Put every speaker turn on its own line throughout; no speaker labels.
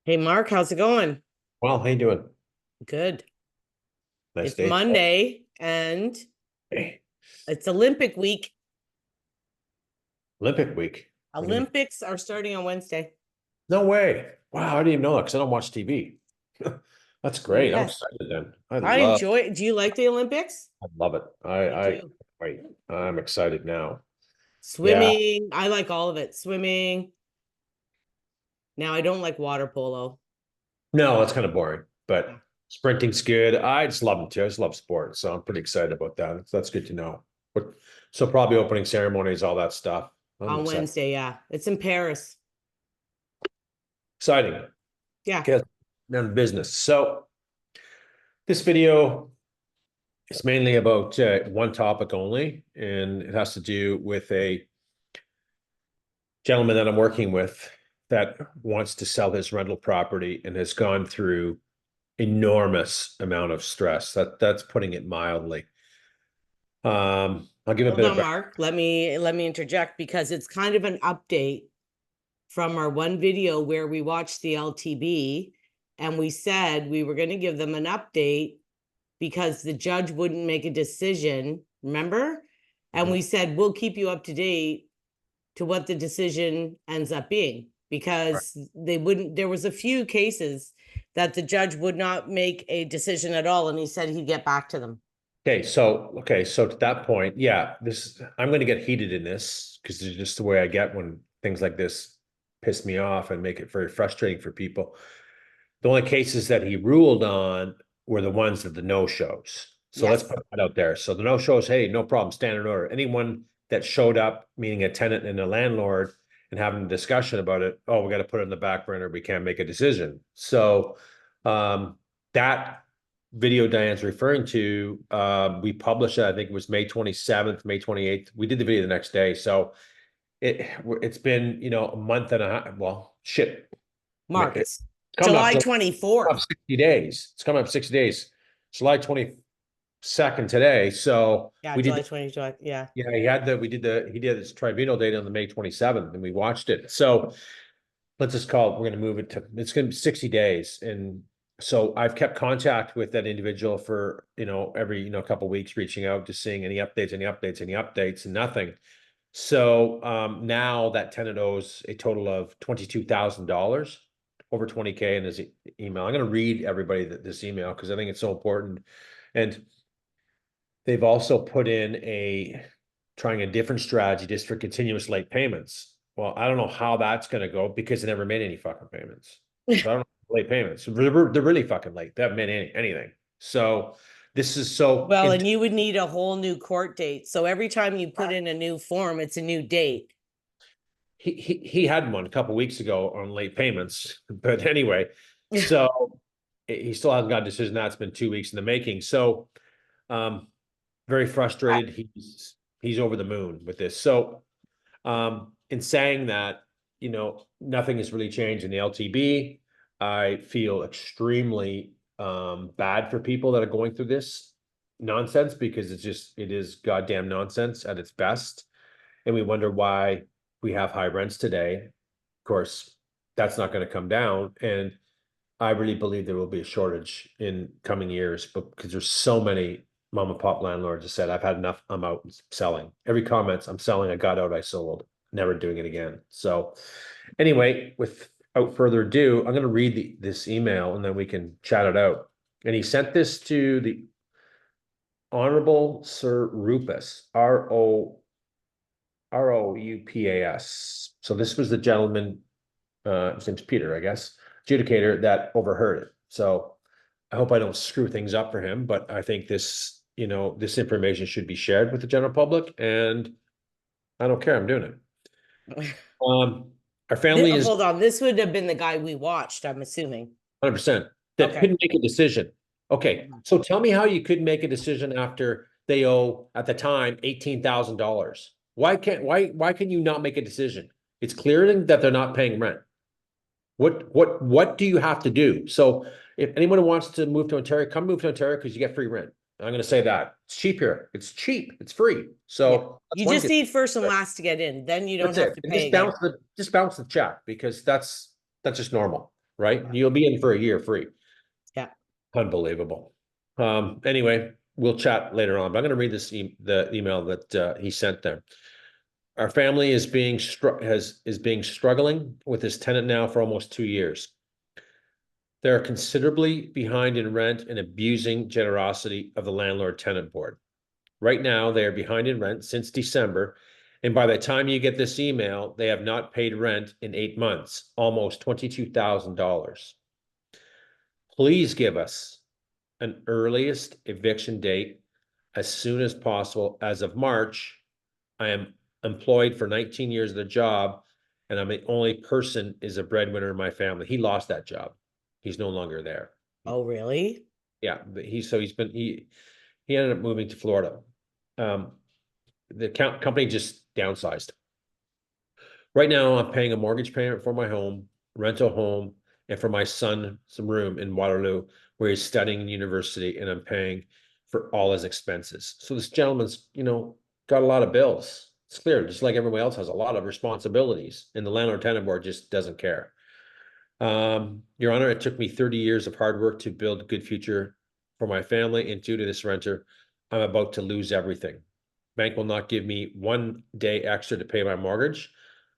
Hey Mark, how's it going?
Well, how you doing?
Good.
Nice
It's
day.
Monday and
Hey,
it's Olympic week.
Olympic week. What do you mean?
Olympics are starting on Wednesday.
No way. Wow, I didn't even know that because I don't watch TV. That's great. I'm
Yes.
excited then.
I enjoy it. Do you like the Olympics?
I love it.
I do.
Wait. I'm excited now. Yeah.
Swimming, I like all of it. Swimming. Now I don't like water polo.
No, that's kind of boring, but sprinting's good. I just love it too. I just love sports, so I'm pretty excited about that. That's good to know. But so probably opening ceremonies, all that stuff. I'm
On
excited.
Wednesday, yeah. It's in Paris.
Exciting.
Yeah.
Okay, down to business. So this video. It's mainly about one topic only, and it has to do with a gentleman that I'm working with that wants to sell his rental property and has gone through enormous amount of stress. That's putting it mildly. I'll give a
Hold
bit of
on, Mark. Let me interject because it's kind of an update from our one video where we watched the LTB and we said we were going to give them an update because the judge wouldn't make a decision, remember? And we said, we'll keep you up to date to what the decision ends up being because they wouldn't, there was a few cases that the judge would not make a decision at all. And he said he'd get back to them.
Okay, so to that point, yeah, this I'm going to get heated in this because it's just the way I get when things like this piss me off and make it very frustrating for people. The only cases that he ruled on were the ones of the no-shows. So let's
Yes.
put that out there. So the no-shows, hey, no problem, standard order. Anyone that showed up, meaning a tenant and a landlord, and having a discussion about it, oh, we got to put it in the back burner. We can't make a decision. So that video Diane's referring to, we published it, I think it was May 27th, May 28th. We did the video the next day. So it's been, a month and a half. Well, shit.
Mark,
It's
it's
coming up
July
to
24th.
60 days. It's coming up 60 days. July 22nd today. So
Yeah,
we did,
July 20th. Yeah.
yeah, he did his tribunal date on the May 27th and we watched it. So let's just call it, we're going to move it to, it's going to be 60 days. And so I've kept contact with that individual for, every, couple of weeks, reaching out, just seeing any updates, and nothing. So now that tenant owes a total of $22,000, over 20K in his email. I'm going to read everybody this email because I think it's so important. And they've also put in trying a different strategy just for continuous late payments. Well, I don't know how that's going to go because they never made any fucking payments. So I don't know, late payments. They're really fucking late. They haven't made anything. So this is so.
Well, and you would need a whole new court date. So every time you put in a new form, it's a new date.
He had one a couple weeks ago on late payments, but anyway, so he still hasn't got a decision. That's been 2 weeks in the making. So very frustrated. He's over the moon with this. So in saying that, nothing has really changed in the LTB. I feel extremely bad for people that are going through this nonsense because it is goddamn nonsense at its best. And we wonder why we have high rents today. Of course, that's not going to come down. And I really believe there will be a shortage in coming years, but because there's so many mom and pop landlords that said, I've had enough, I'm out selling. Every comment, I'm selling, I got out, I sold, never doing it again. So anyway, without further ado, I'm going to read this email and then we can chat it out. And he sent this to the Honorable Sir Rupus, Roupas. So this was the gentleman, his name's Peter, I guess, adjudicator that overheard it. So I hope I don't screw things up for him, but I think this, this information should be shared with the general public, and I don't care. I'm doing it. Our family is
Hold on. This would have been the guy we watched, I'm assuming.
100% that
Okay.
couldn't make a decision. Okay, so tell me how you couldn't make a decision after they owe at the time $18,000. Why can you not make a decision? It's clear that they're not paying rent. What do you have to do? So if anyone wants to move to Ontario, come move to Ontario because you get free rent. I'm going to say that it's cheap here. It's cheap. It's free. So
You just need first and last to get in. Then you don't
that's
have
it.
to
And
pay again.
just bounce the check because that's just normal. right? You'll be in for a year free.
Yeah.
Unbelievable. Anyway, we'll chat later on, but I'm going to read the email that he sent there. Our family is being struggling with this tenant now for almost 2 years. They're considerably behind in rent and abusing generosity of the Landlord Tenant Board. Right now, they are behind in rent since December, and by the time you get this email, they have not paid rent in 8 months, almost $22,000. Please give us an earliest eviction date as soon as possible. As of March, I am employed for 19 years at a job, and I'm the only person is a breadwinner in my family. He lost that job. He's no longer there.
Oh, really?
Yeah, but he ended up moving to Florida. The company just downsized. Right now, I'm paying a mortgage payment for my home, rental home, and for my son some room in Waterloo where he's studying in university, and I'm paying for all his expenses. So this gentleman's, got a lot of bills. It's clear, just like everyone else has a lot of responsibilities, and the Landlord Tenant Board just doesn't care. Your Honor, it took me 30 years of hard work to build a good future for my family, and due to this renter, I'm about to lose everything. Bank will not give me 1 day extra to pay my mortgage.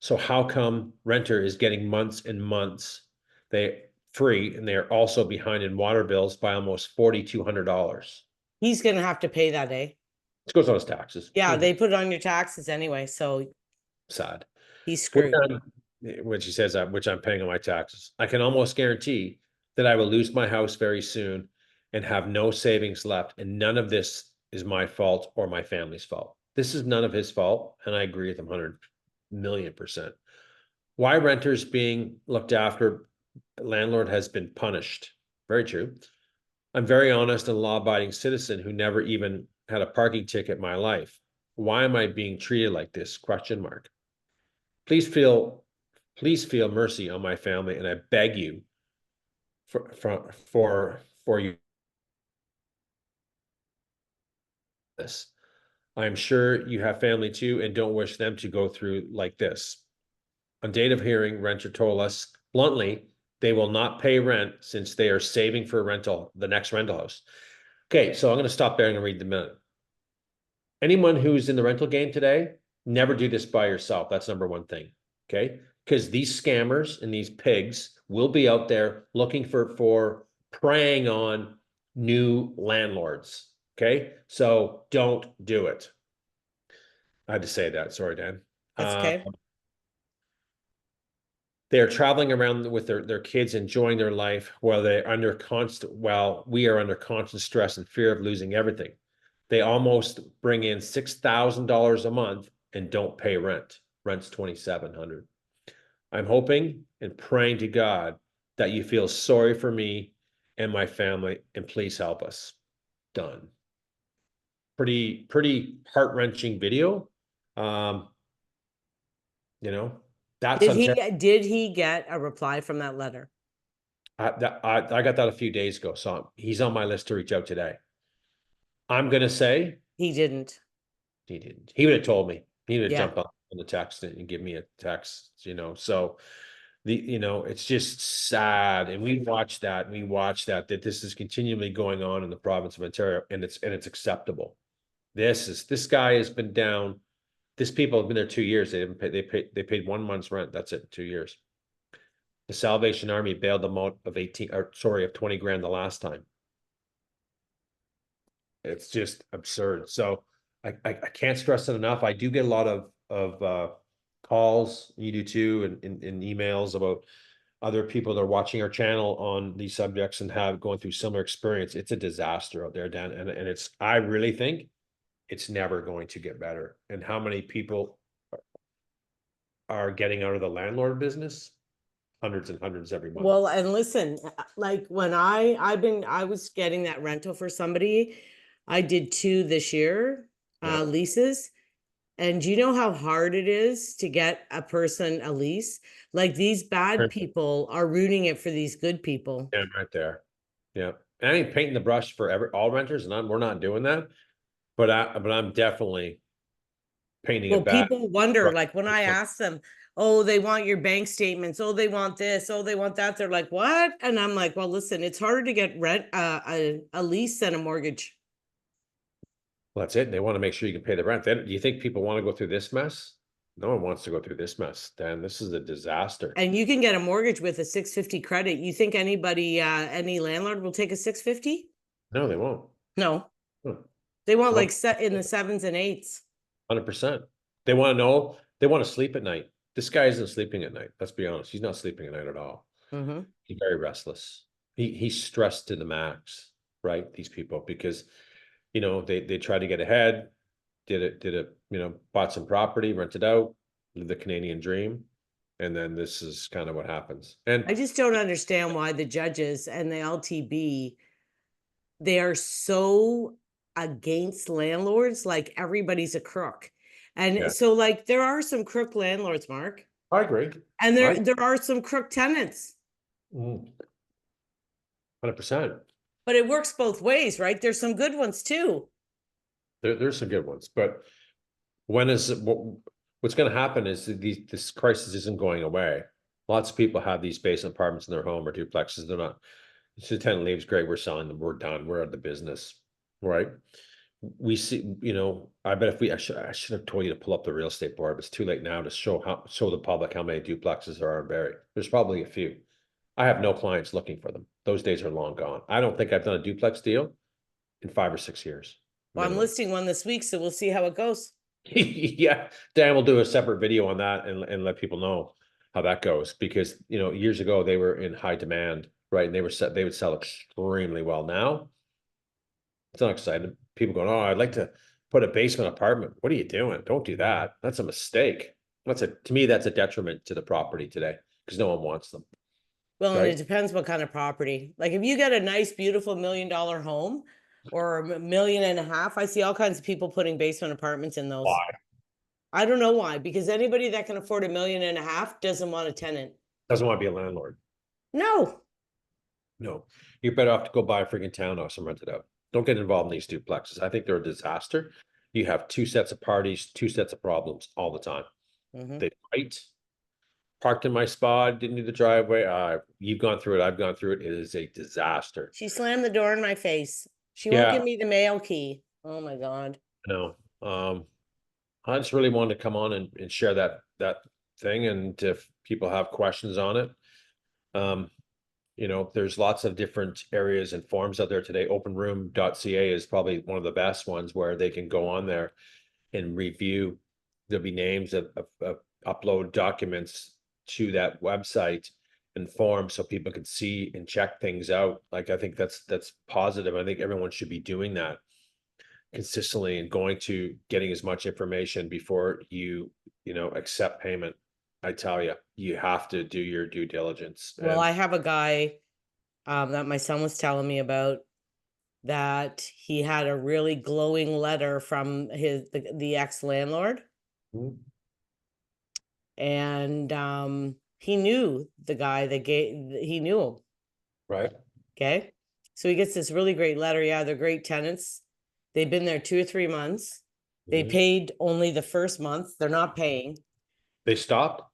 So how come renter is getting months and months they free, and they are also behind in water bills by almost $4,200?
He's gonna have to pay that, eh?
This goes on his taxes.
Yeah, they put it on your taxes anyway, so
Sad.
he's
Which
screwed.
which he says which I'm paying on my taxes. I can almost guarantee that I will lose my house very soon and have no savings left, and none of this is my fault or my family's fault. This is none of his fault, and I agree with him 100,000,000%. Why renters being looked after, landlord has been punished. Very true. I'm very honest and law-abiding citizen who never even had a parking ticket in my life. Why am I being treated like this? Question mark. Please feel mercy on my family, and I beg you for you this. I'm sure you have family too, and don't wish them to go through like this. On date of hearing, renter told us bluntly they will not pay rent since they are saving for the next rental house. Okay, so I'm going to stop there and read the minute. Anyone who's in the rental game today, never do this by yourself. That's number one thing. Okay, because these scammers and these pigs will be out there looking for preying on new landlords. Okay, so don't do it. I had to say that. Sorry, Dan.
That's okay.
They are traveling around with their kids, enjoying their life, while we are under constant stress and fear of losing everything. They almost bring in $6,000 a month and don't pay rent. Rent's $2,700. I'm hoping and praying to God that you feel sorry for me and my family, and please help us. Done. Pretty heart-wrenching video. That's
Did he get a reply from that letter?
I got that a few days ago, so he's on my list to reach out today. I'm gonna say
He didn't.
he didn't. He would have told me. He would have
Yeah.
jumped on the text and give me a text. So it's just sad, and we watch that that this is continually going on in the province of Ontario, and it's acceptable. This guy has been down. This people have been there 2 years. They paid 1 month's rent. That's it, 2 years. The Salvation Army bailed them out of 20 grand the last time. It's just absurd. So I can't stress it enough. I do get a lot of calls, you do too, and emails about other people that are watching our channel on these subjects and have going through similar experience. It's a disaster out there, Dan, and I really think it's never going to get better. And how many people are getting out of the landlord business? Hundreds and hundreds every month.
Well, and listen, like when I was getting that rental for somebody, I did 2 this year, leases. And do you know how hard it is to get a person a lease? Like these bad people are rooting it for these good people.
Yeah, right there. Yeah. And I ain't painting the brush for all renters, and we're not doing that. But I'm definitely painting
Well,
a bad
people wonder,
brush.
like when I ask them, oh, they want your bank statements, oh, they want this, oh, they want that. They're like, what? And I'm like, well, listen, it's harder to get rent, a lease than a mortgage.
Well, that's it. They want to make sure you can pay the rent. Then, do you think people want to go through this mess? No one wants to go through this mess, Dan. This is a disaster.
And you can get a mortgage with a 650 credit. You think anybody, any landlord will take a 650?
No, they won't.
No,
Hmm.
they want
Well,
like set in the 7s and 8s.
100%. They want to know, they want to sleep at night. This guy isn't sleeping at night. Let's be honest. He's not sleeping at night at all.
Mm-hmm.
He's very restless. He's stressed to the max, right? These people, because they try to get ahead, did it, bought some property, rented out, lived the Canadian dream. And then this is kind of what happens. And
I just don't understand why the judges and the LTB, they are so against landlords, like everybody's a crook. And
yeah,
so like there are some crook landlords, Mark,
I agree.
and there are some crook tenants.
100%.
But it works both ways, right? There's some good ones too.
There's some good ones, but what's going to happen is this crisis isn't going away. Lots of people have these basement apartments in their home or duplexes. They're not. So the tenant leaves, great. We're selling them. We're done. We're out of the business, right? We see. I bet I should have told you to pull up the real estate board, but it's too late now to show the public how many duplexes there are in Barrie. There's probably a few. I have no clients looking for them. Those days are long gone. I don't think I've done a duplex deal in 5 or 6 years.
Well, I'm listing one this week, so we'll see how it goes.
Yeah, Dan will do a separate video on that and let people know how that goes, because years ago they were in high demand, right? And they would sell extremely well. Now it's not exciting. People going, oh, I'd like to put a basement apartment. What are you doing? Don't do that. That's a mistake. To me, that's a detriment to the property today, because no one wants them.
Well, and
Right?
it depends what kind of property. Like if you get a nice, beautiful $1 million home or $1.5 million, I see all kinds of people putting basement apartments in those.
Why?
I don't know why, because anybody that can afford $1.5 million doesn't want a tenant.
Doesn't want to be a landlord.
No.
No, you're better off to go buy a freaking townhouse and rent it out. Don't get involved in these duplexes. I think they're a disaster. You have two sets of parties, two sets of problems all the time.
Mm-hmm.
They fight. Parked in my spot, didn't do the driveway. You've gone through it. I've gone through it. It is a disaster.
She slammed the door in my face. She won't give me the mail key. Oh my God.
No. I just really wanted to come on and share that thing. And if people have questions on it, there's lots of different areas and forums out there today. Openroom.ca is probably one of the best ones where they can go on there and review. There'll be names of upload documents to that website and form so people can see and check things out. Like, I think that's positive. I think everyone should be doing that consistently and getting as much information before you accept payment. I tell you, you have to do your due diligence.
Well, I have a guy that my son was telling me about, that he had a really glowing letter from the ex-landlord.
Mhm.
And he knew the guy he knew him.
Right.
Okay. So he gets this really great letter. Yeah, they're great tenants. They've been there 2 or 3 months. They
Mhm.
paid only the first month. They're not paying.
They stopped.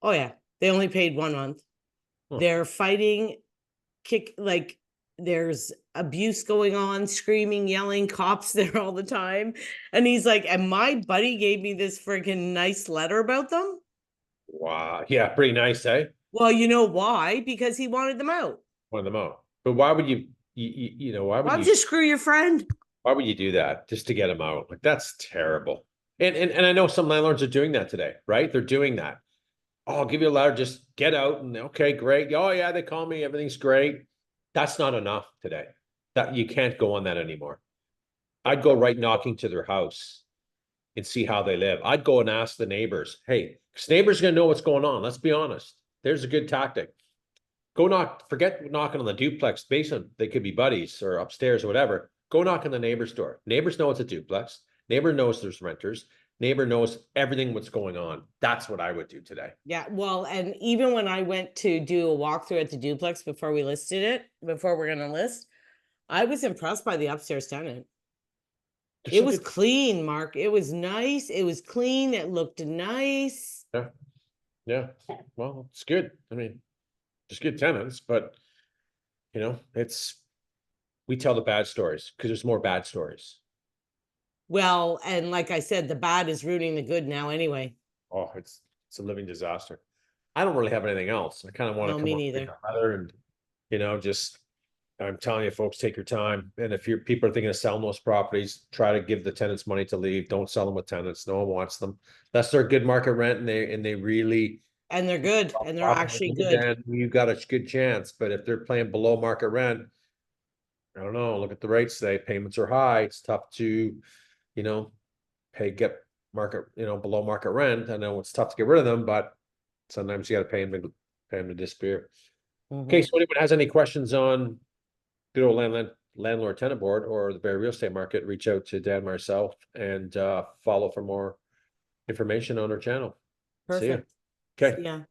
Oh yeah. They only paid 1 month.
Huh.
They're fighting, there's abuse going on, screaming, yelling, cops there all the time. And he's like, and my buddy gave me this freaking nice letter about them.
Wow. Yeah, pretty nice, eh?
Well, you know why? Because he wanted them out.
One of them out. But why would
Why would you screw your friend?
why would you do that just to get them out? Like, that's terrible. And I know some landlords are doing that today, right? They're doing that. Oh, I'll give you a letter, just get out, and okay, great. Oh yeah, they call me, everything's great. That's not enough today. That you can't go on that anymore. I'd go right knocking to their house and see how they live. I'd go and ask the neighbors, hey, because neighbors are gonna know what's going on. Let's be honest. There's a good tactic. Go forget knocking on the duplex basement. They could be buddies or upstairs or whatever. Go knock on the neighbor's door. Neighbors know it's a duplex. Neighbor knows there's renters. Neighbor knows everything what's going on. That's what I would do today.
Yeah, well, and even when I went to do a walkthrough at the duplex before we listed it, before we're gonna list, I was impressed by the upstairs tenant. It was clean, Mark. It was nice. It was clean. It looked nice.
Yeah. Yeah, well, it's good. I mean, just good tenants, but you know, we tell the bad stories because there's more bad stories.
Well, and like I said, the bad is ruining the good now anyway.
Oh, it's a living disaster. I don't really have anything else. I kind of want
No,
to come
me
up with
neither.
another and, just, I'm telling you, folks, take your time. And if people are thinking of selling those properties, try to give the tenants money to leave. Don't sell them with tenants. No one wants them. That's their good market rent and they really
And they're good, and they're actually good.
then you've got a good chance. But if they're playing below market rent, I don't know, look at the rates today. Payments are high. It's tough to, you know, get market, below market rent. I know it's tough to get rid of them, but sometimes you got to pay them to disappear. Okay,
Mhm.
so anyone has any questions on good old landlord tenant board or the Barrie real estate market, reach out to Dan myself and follow for more information on our channel. See ya.
Perfect.
Okay.
Yeah.